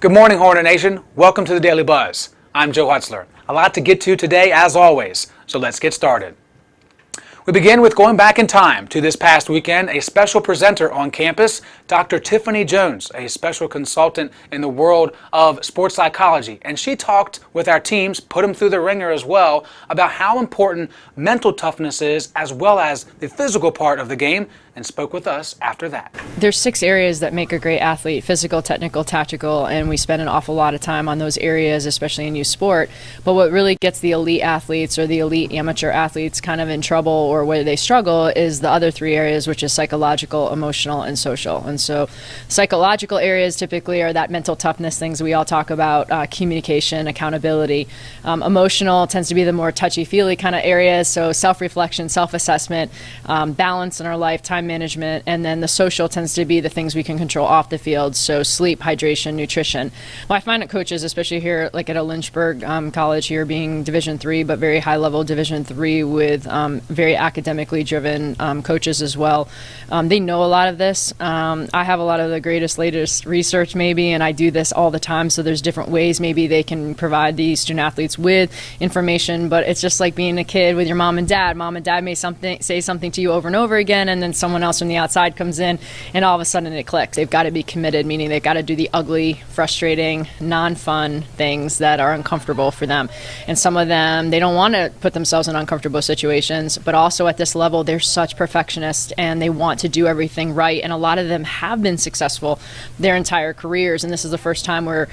Good morning, Hornet Nation. Welcome to the Daily Buzz. I'm Joe Hutzler. A lot to get to today, as always, so let's get started. We begin with going back in time to this past weekend. A special presenter on campus, Dr. Tiffany Jones, a special consultant in the world of sports psychology. And she talked with our teams, put them through the ringer as well, about how important mental toughness is as well as the physical part of the game, and spoke with us after that. There's 6 areas that make a great athlete: physical, technical, tactical, and we spend an awful lot of time on those areas, especially in youth sport. But what really gets the elite athletes or the elite amateur athletes kind of in trouble or where they struggle is the other 3 areas, which is psychological, emotional, and social. And so psychological areas typically are that mental toughness, things we all talk about, communication, accountability. Emotional tends to be the more touchy-feely kind of areas, so self-reflection, self-assessment, balance in our life, time management, and then the social tends to be the things we can control off the field, so sleep, hydration, nutrition. Well, I find that coaches, especially here like at a Lynchburg college here, being Division III, but very high level Division III with very academically driven coaches as well, they know a lot of this. I have a lot of the latest research maybe, and I do this all the time, so there's different ways maybe they can provide these student athletes with information, but it's just like being a kid with your mom and dad. Mom and dad may say something to you over and over again, and then someone else from the outside comes in and all of a sudden it clicks. They've got to be committed, meaning they've got to do the ugly, frustrating, non-fun things that are uncomfortable for them. And some of them, they don't want to put themselves in uncomfortable situations, but also at this level, they're such perfectionists and they want to do everything right. And a lot of them have been successful their entire careers. And this is the first time where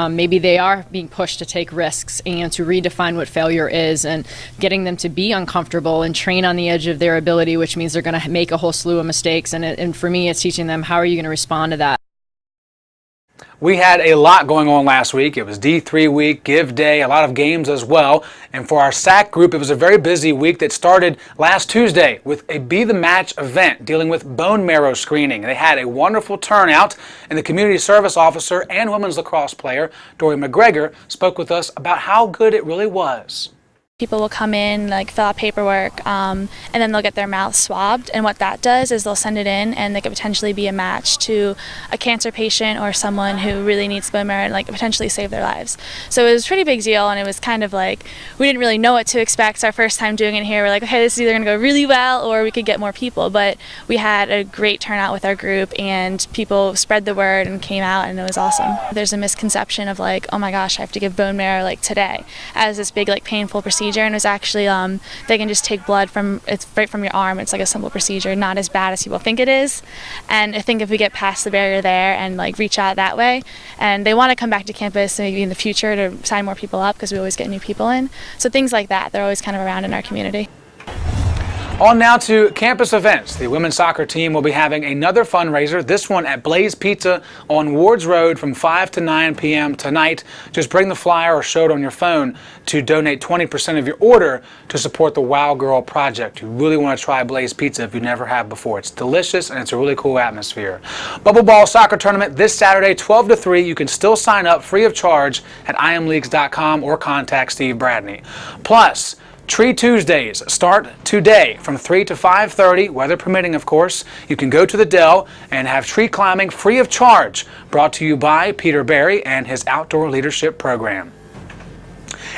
maybe they are being pushed to take risks and to redefine what failure is, and getting them to be uncomfortable and train on the edge of their ability, which means they're going to make a whole slew of mistakes. And for me, it's teaching them, how are you going to respond to that? We had a lot going on last week. It was D3 week, Give Day, a lot of games as well. And for our SAAC group, it was a very busy week that started last Tuesday with a Be the Match event dealing with bone marrow screening. They had a wonderful turnout, and the community service officer and women's lacrosse player, Dorrie MacGregor, spoke with us about how good it really was. People will come in, fill out paperwork, and then they'll get their mouth swabbed. And what that does is they'll send it in, and they could potentially be a match to a cancer patient or someone who really needs bone marrow and potentially save their lives. So it was a pretty big deal, and it was kind of we didn't really know what to expect. It's our first time doing it here. We're like, okay, this is either going to go really well or we could get more people. But we had a great turnout with our group, and people spread the word and came out, and it was awesome. There's a misconception of oh my gosh, I have to give bone marrow today, as this big painful procedure. And it was actually they can just take blood it's right from your arm. It's a simple procedure, not as bad as people think it is. And I think if we get past the barrier there and reach out that way, and they want to come back to campus maybe in the future to sign more people up, because we always get new people in, so things like that, they're always kind of around in our community. On now to campus events. The women's soccer team will be having another fundraiser, this one at Blaze Pizza on Wards Road from 5 to 9 p.m. tonight. Just bring the flyer or show it on your phone to donate 20% of your order to support the Wow Girl Project. You really want to try Blaze Pizza if you never have before. It's delicious and it's a really cool atmosphere. Bubble Ball Soccer Tournament this Saturday, 12 to 3. You can still sign up free of charge at imleagues.com or contact Steve Bradney. Plus, Tree Tuesdays start today from 3 to 5:30, weather permitting, of course. You can go to the Dell and have tree climbing free of charge, brought to you by Peter Barry and his Outdoor Leadership Program.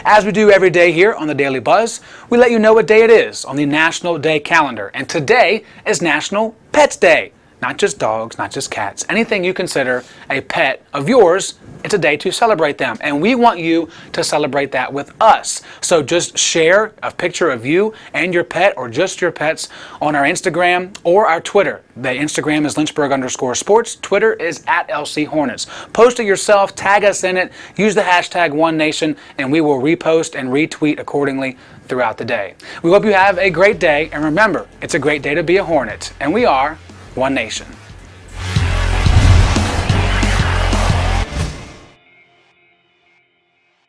As we do every day here on the Daily Buzz, we let you know what day it is on the National Day calendar. And today is National Pets Day. Not just dogs, not just cats, anything you consider a pet of yours, it's a day to celebrate them. And we want you to celebrate that with us. So just share a picture of you and your pet, or just your pets, on our Instagram or our Twitter. The Instagram is Lynchburg_sports. Twitter is at LC Hornets. Post it yourself, tag us in it, use the hashtag OneNation, and we will repost and retweet accordingly throughout the day. We hope you have a great day, and remember, it's a great day to be a Hornet, and we are One Nation.